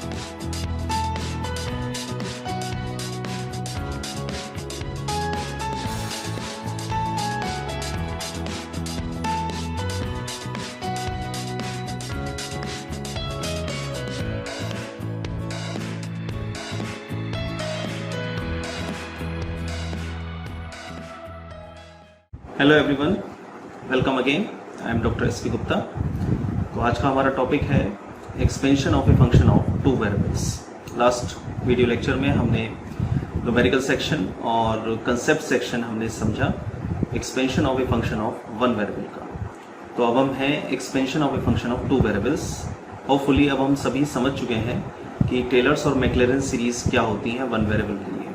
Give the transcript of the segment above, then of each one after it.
Hello everyone, welcome again. I am doctor S P Gupta. तो आज का हमारा टॉपिक है expansion of a function of two variables. Last video lecture में हमने न्यूमेरिकल सेक्शन और कंसेप्ट सेक्शन हमने समझा expansion of a function of one variable का। तो अब हम हैं expansion of a function of two variables. Hopefully अब हम सभी समझ चुके हैं कि टेलर्स और मैक्लेरन सीरीज क्या होती हैं वन वेरिएबल के लिए,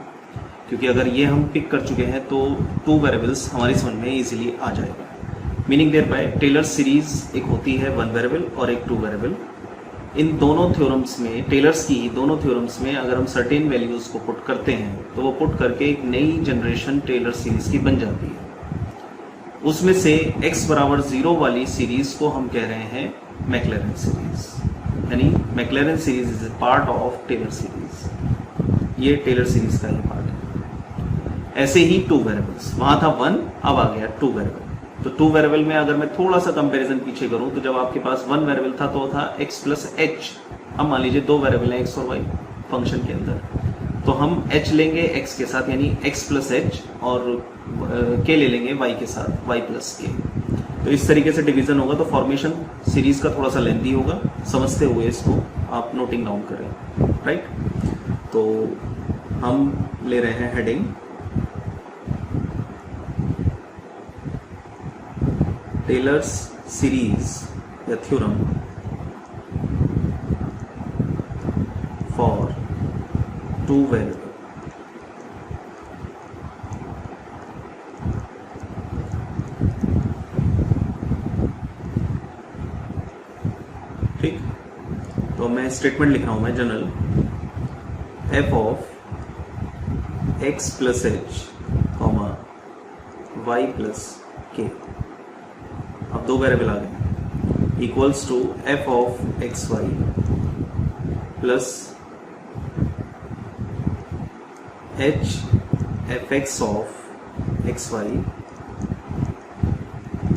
क्योंकि अगर ये हम पिक कर चुके हैं तो टू वेरिएबल्स हमारी समझ में इजीली आ जाएगा। Meaning thereby Taylor's series एक होती है वन वेरिएबल और एक टू वेरिएबल। इन दोनों थ्योरम्स में, टेलर्स की दोनों थ्योरम्स में अगर हम सर्टेन वैल्यूज को पुट करते हैं तो वो पुट करके एक नई जनरेशन टेलर सीरीज की बन जाती है। उसमें से x बराबर 0 वाली सीरीज को हम कह रहे हैं मैक्लेरन सीरीज, यानी Maclaurin series is a part of Taylor series. ये टेलर सीरीज का ही पार्ट है। ऐसे ही टू वेरिएबल्स, वहां था वन, अब आ गया टू वेरिएबल। तो टू वेरिएबल में अगर मैं थोड़ा सा कंपैरिजन पीछे करूं तो जब आपके पास वन वेरिएबल था तो था x प्लस एच। अब मान लीजिए दो वेरिएबल है x और y फंक्शन के अंदर, तो हम h लेंगे x के साथ यानी x प्लस एच और k ले लेंगे y के साथ y प्लस k। तो इस तरीके से डिवीजन होगा। तो फॉर्मेशन सीरीज का थोड़ा सा लेंथी होगा, समझते हुए इसको आप नोटिंग डाउन करें, राइट। तो हम ले रहे हैं हेडिंग टेलर्स सीरीज या थ्योरम फॉर टू वेरिएबल। ठीक, तो मैं स्टेटमेंट लिख रहा हूं, मैं general f of x plus H comma y plus K. अब दो वेरिएबल आ गए, equals to f of x Y plus h F x of x Y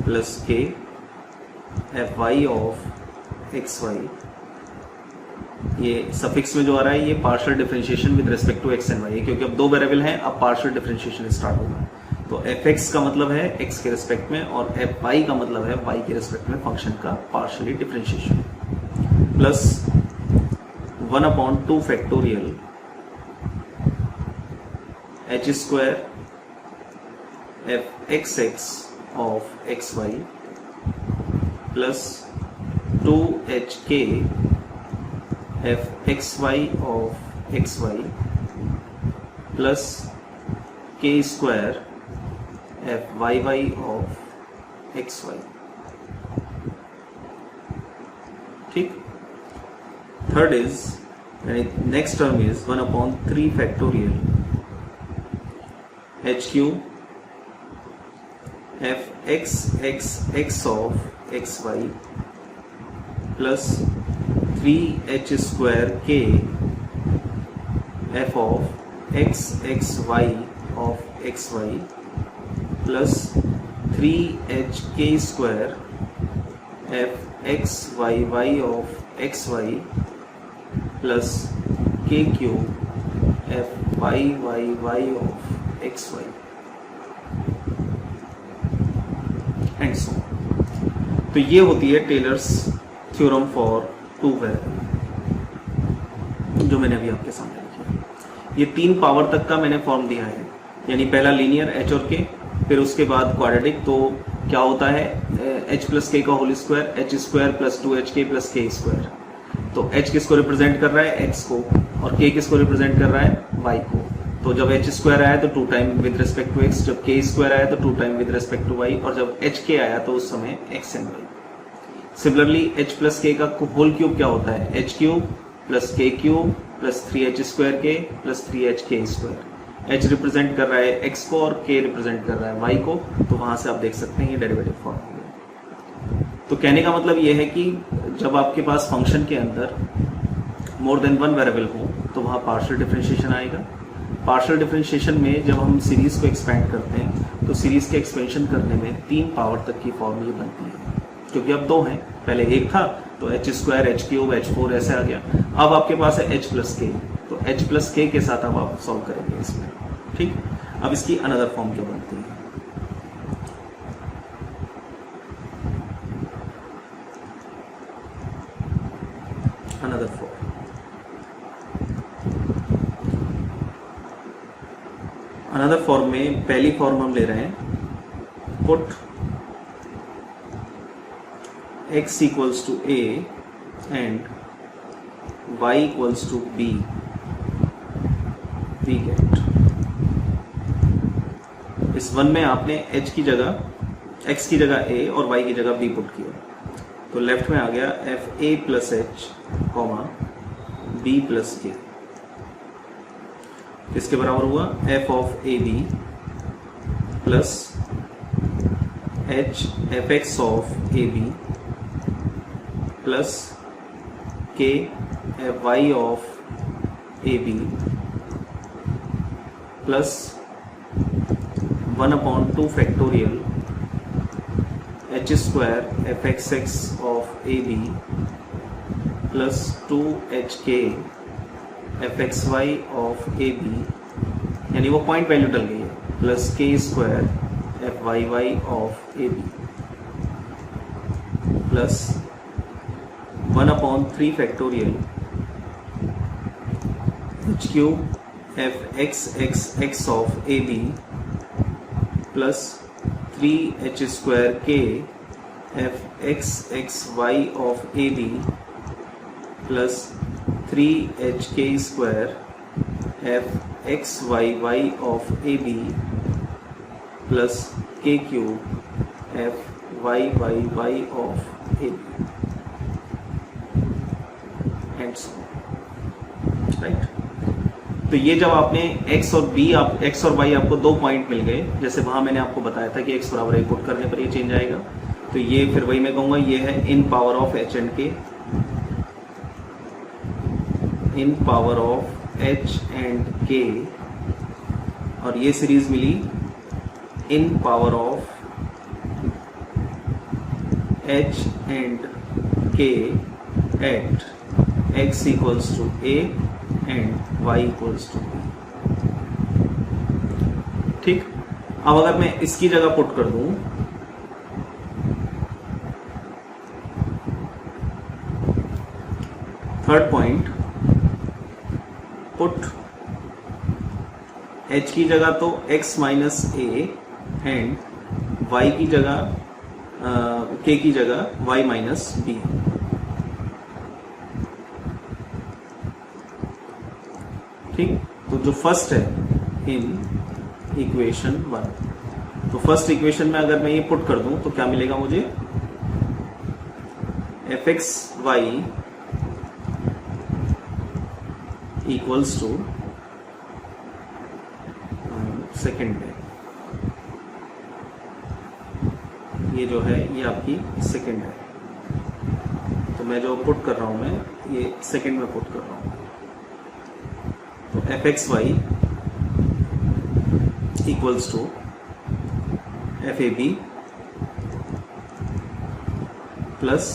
plus k F Y of x Y. ये suffix में जो आ रहा है ये partial differentiation with respect to x and y है, क्योंकि अब दो वेरिएबल हैं, अब पार्शियल डिफरेंशिएशन स्टार्ट होगा। तो एफ एक्स का मतलब है x के रिस्पेक्ट में और एफ वाई का मतलब है y के रिस्पेक्ट में फंक्शन का partially differentiation, plus 1/2 factorial h square F x x of x Y plus 2hk f x Y of x Y plus k square F Y Y of x y. ठीक, third is next term is 1/3 factorial h cube F x x x of x Y plus 3h square k f of x x Y of x Y plus 3hk square F x Y Y of x Y plus k cube F Y Y Y of x Y and so. तो ये होती है Taylor's theorem for two variable, जो मैंने अभी आपके सामने लिखी है। ये 3 पावर तक का मैंने फॉर्म दिया है, यानी पहला लीनियर h और k, फिर उसके बाद क्वाड्रेटिक। तो क्या होता है h प्लस के का whole square, h square plus 2hk plus k square. तो h किसको रिप्रेजेंट कर रहा है, x को, और k किसको रिप्रेजेंट कर रहा है, y को। तो जब h स्क्वायर आया तो 2 time with respect to x, जब k स्क्वायर आया तो 2 time with respect to y, और जब hk आया तो उस समय x and y। Similarly h plus k का होल क्यूब क्या होता है, h cube plus k cube plus 3h square k plus 3hk square. h represent कर रहा है x को और k रिप्रेजेंट कर रहा है y को, तो वहां से आप देख सकते हैं ये डेरिवेटिव फॉर्म हो गया। तो कहने का मतलब ये है कि जब आपके पास फंक्शन के अंदर मोर देन वन वेरिएबल हो तो वहाँ पार्शियल डिफरेंशिएशन आएगा। पार्शियल डिफरेंशिएशन में जब हम सीरीज़ को एक्सपेंड करते हैं तो सीरीज़ के एक्सपेंशन करने में 3 पावर तक की फॉर्म ये बनती है, क्योंकि अब 2 हैं, पहले 1 था तो h square H cube h4 ऐसे आ गया। अब आपके पास है h प्लस के, तो h प्लस के के साथ अब आप सॉल्व करेंगे इसमें। ठीक, अब इसकी अनदर फॉर्म क्या बनती है? अनदर फॉर्म में पहली फॉर्म हम ले रहे हैं, put x equals to a and y equals to b, we get इस वन में आपने h की जगह, x की जगह a और y की जगह b पुट किया, तो लेफ्ट में आ गया f a plus H comma b plus k, किसके बराबर हुआ? F of A b plus h f x of A b plus k f Y of A b plus 1/2 factorial h square F x x of A b plus 2 HK f x Y of A b, यानी वो point value डल गई है, plus k square F Y Y of A b plus 1/3 factorial h cube F x x x of A b plus 3 h² k f x x Y of A b plus 3 HK square F x Y Y of A b plus k cube F Y Y Y of A B and so, right. तो ये जब आपने x और b, आप x और y आपको 2 point मिल गए, जैसे वहां मैंने आपको बताया था कि x बराबर 1 पुट करने पर ये चेंज आएगा, तो ये फिर वही मैं कहूँगा ये है in power of h and k, in power of h and k, और ये सीरीज मिली in power of h and k at x equals to a and y equals to b। ठीक, अब अगर मैं इसकी जगह पुट कर दूं, थर्ड पॉइंट, पुट h की जगह तो x minus a and y की जगह k की जगह y माइनस b। ठीक, तो जो फर्स्ट है इन इक्वेशन 1, तो फर्स्ट इक्वेशन में अगर मैं ये पुट कर दूं तो क्या मिलेगा मुझे? F x Y equals to, second में ये जो है ये आपकी सेकेंड है, तो मैं जो पुट कर रहा हूं मैं ये सेकेंड में पुट कर रहा हूं, तो f x Y equals to f a b plus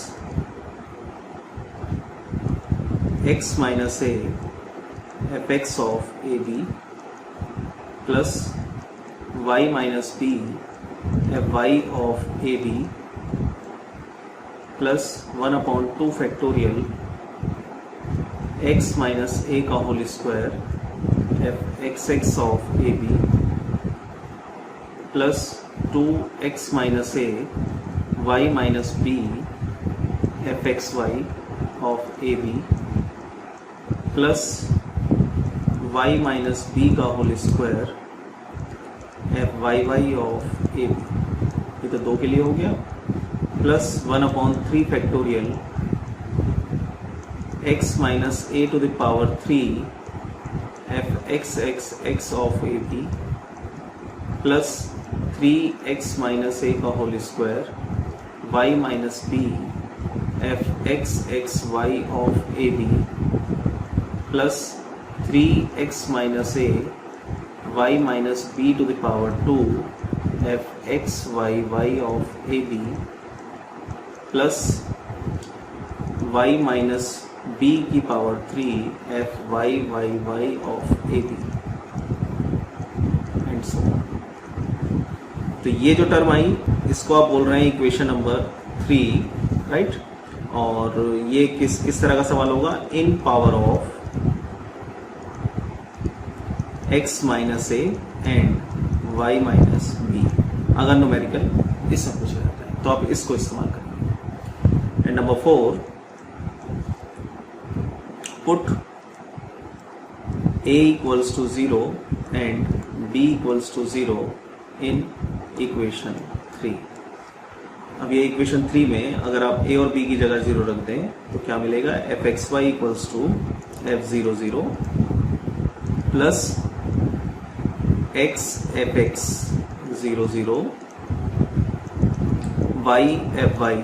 x minus a f x of A b plus y minus b f Y of A b plus 1/2 factorial x minus a का whole square F x x of A b plus 2x minus a y minus b f x Y of A b plus y minus b का whole square F Y Y of A B, ये तो 2 के लिए हो गया, plus 1/3 factorial x minus a to the power 3 f x x x of A b plus 3x minus a का whole square y minus b f x x Y of A b plus 3x minus a y minus b to the power 2 f x Y Y of A b plus y minus b की power 3 f Y Y Y of A B and so on. तो ये जो term आई इसको आप बोल रहे हैं equation number 3, right. और ये किस तरह का सवाल होगा, in power of x minus a and y minus b, अगर न्यूमेरिकल इसमें पूछा जाता है तो आप इसको इस्तेमाल करेंगे। And number 4, put a equals to 0 and b equals to 0 in equation 3। अब ये इक्वेशन 3 में अगर आप a और b की जगह 0 रख दें तो क्या मिलेगा, F x Y equals to F 0 0 plus X F X 0 0 Y F Y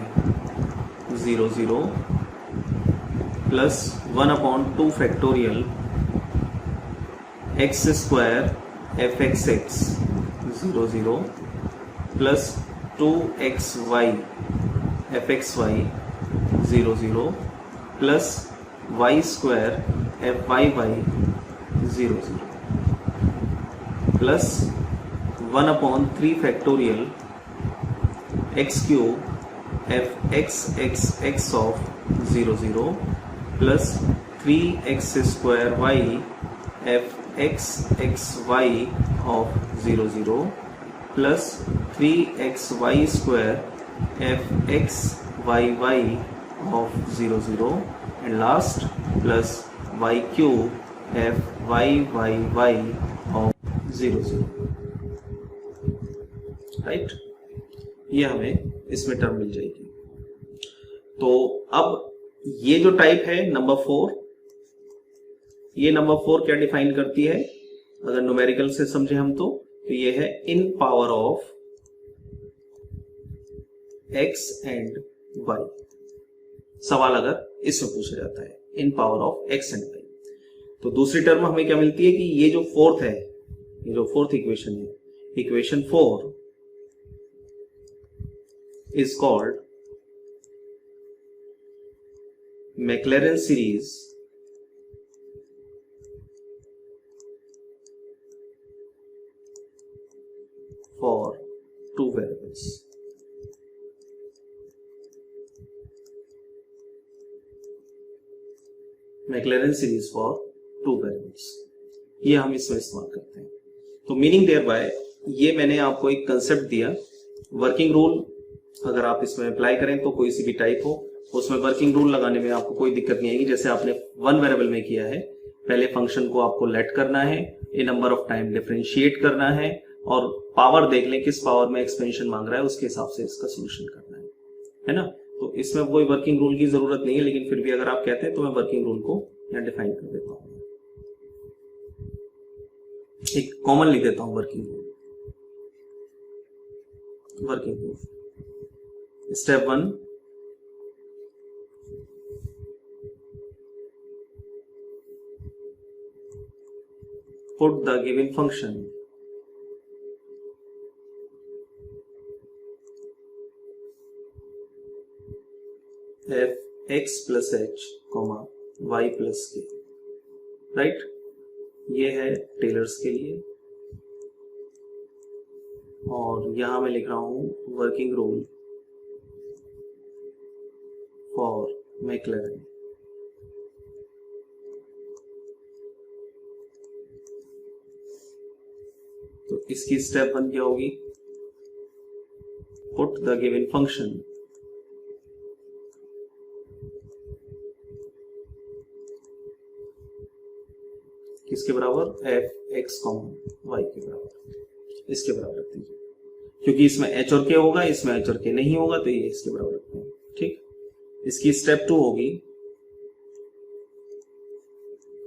0 0 plus 1/2 factorial X square F x X 0 0 plus 2xy F x Y 0 0 plus Y square F Y Y 0 0 plus 1/3 factorial X cube F x x x of 0 0 plus 3x square Y F x x Y of 0 0 plus 3xy square F x Y Y of 0 0 and last plus Y cube F Y Y Y of 0 0, right. ये हमें इसमें term मिल जाएगी। तो अब ये जो type है number 4, ये नंबर 4 क्या डिफाइन करती है, अगर न्यूमेरिकल से समझे हम तो ये है in power of x and y। सवाल अगर इसमें पूछा जाता है in power of x and y, तो दूसरी टर्म हमें क्या मिलती है कि ये जो फोर्थ है, ये जो फोर्थ इक्वेशन है, equation 4 is called Maclaurin series for 2 variables। Maclaurin series for 2 variables, ये हम इसमें इस्तेमाल करते हैं। तो मीनिंग देयर बाय, ये मैंने आपको एक कंसेप्ट दिया, वर्किंग रूल अगर आप इसमें अप्लाई करें तो कोई सी भी टाइप हो, उसमें वर्किंग रूल लगाने में आपको कोई दिक्कत नहीं आएगी। जैसे आपने 1 वेरिएबल में किया है, पहले फंक्शन को आपको लेट करना है, ए नंबर ऑफ टाइम डिफरेंशिएट करना है और पावर देख लें किस पावर में एक्सपेंशन मांग रहा है, उसके हिसाब से इसका सोल्यूशन करना है ना। तो इसमें कोई वर्किंग रूल की जरूरत नहीं है, लेकिन फिर भी अगर आप कहते हैं तो मैं वर्किंग रूल को यहां डिफाइन कर देता हूं, एक कॉमन लिख देता हूं working rule. Working rule step 1, put the given function F X plus H comma Y plus K, right. ये है टेलर्स के लिए, और यहां मैं लिख रहा हूं वर्किंग रूल फॉर मैक्लैरेन। तो इसकी स्टेप 1 क्या होगी, पुट द गिवन फंक्शन किसके बराबर, एफ एक्स कॉमा वाई के बराबर, इसके बराबर रख दीजिए, क्योंकि इसमें एच और के होगा, इसमें एच और के नहीं होगा, तो ये इसके बराबर रखते हैं, ठीक। इसकी स्टेप 2 होगी,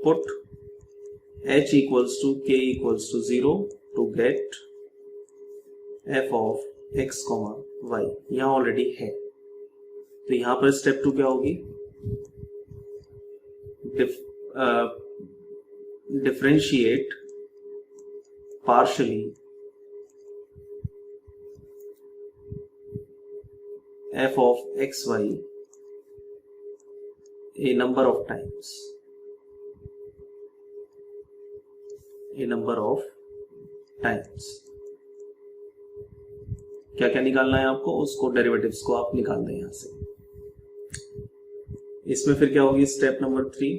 put H equals to K equals to 0 to get F of X comma Y, यहां ऑलरेडी है। तो यहां पर स्टेप 2 क्या होगी, differentiate partially f of xy a number of times, क्या क्या निकालना है आपको, उसको डेरिवेटिव्स को आप निकाल दें यहां से। इसमें फिर क्या होगी, स्टेप नंबर 3,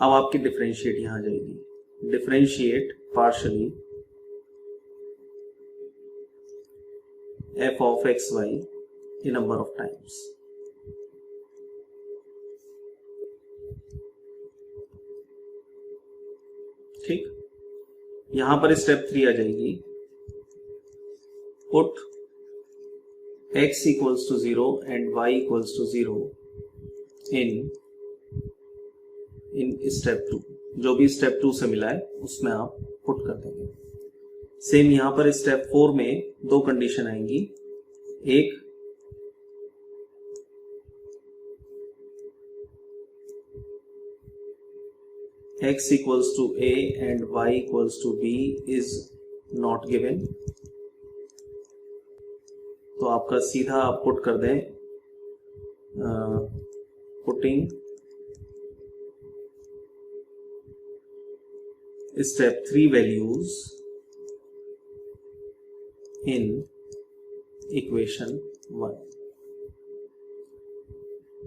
अब आपकी डिफरेंशिएट यहां जाएगी, differentiate partially f of xy a number of times। ठीक, यहां पर स्टेप 3 आ जाएगी, put x equals to 0 and y equals to 0 in step 2। जो भी स्टेप 2 से मिला है उसमें आप पुट कर देंगे। सेम यहां पर स्टेप 4 में दो कंडीशन आएंगी, एक x equals to a and y equals to b is not given, तो आपका सीधा आप पुट कर दें, putting step 3 values in equation 1,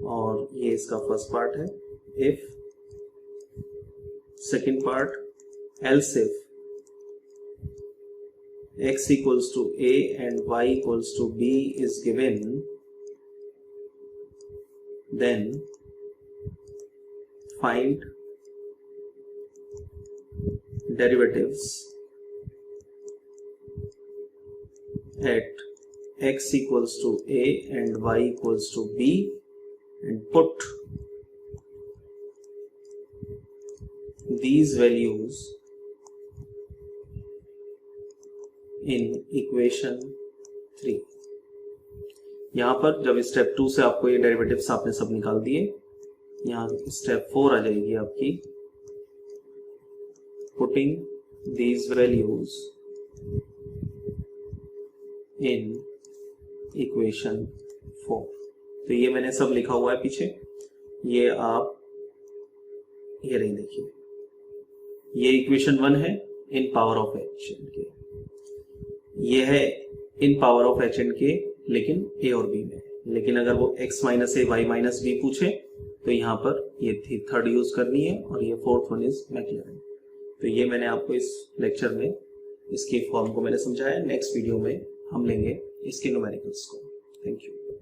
और ये इसका फर्स्ट पार्ट है। If second part, else if x equals to a and y equals to b is given, then find derivatives at x equals to a and y equals to b and put these values in equation 3। यहां पर जब step 2 से आपको ये derivatives आपने सब निकाल दिए, यहां स्टेप 4 आ जाएगी आपकी, putting these values in equation 4। तो ये मैंने सब लिखा हुआ है पीछे, ये आप ये नहीं देखिए, ये इक्वेशन 1 है in power of H N के, ये है in power of H N के लेकिन ए और बी में। लेकिन अगर वो x minus a y minus B पूछे तो यहाँ पर ये थर्ड यूज करनी है, और ये फोर्थ वन इज मैक्लैरेन। तो ये मैंने आपको इस लेक्चर में इसकी फॉर्म को मैंने समझाया। नेक्स्ट वीडियो में हम लेंगे इसके न्यूमेरिकल्स को। Thank you.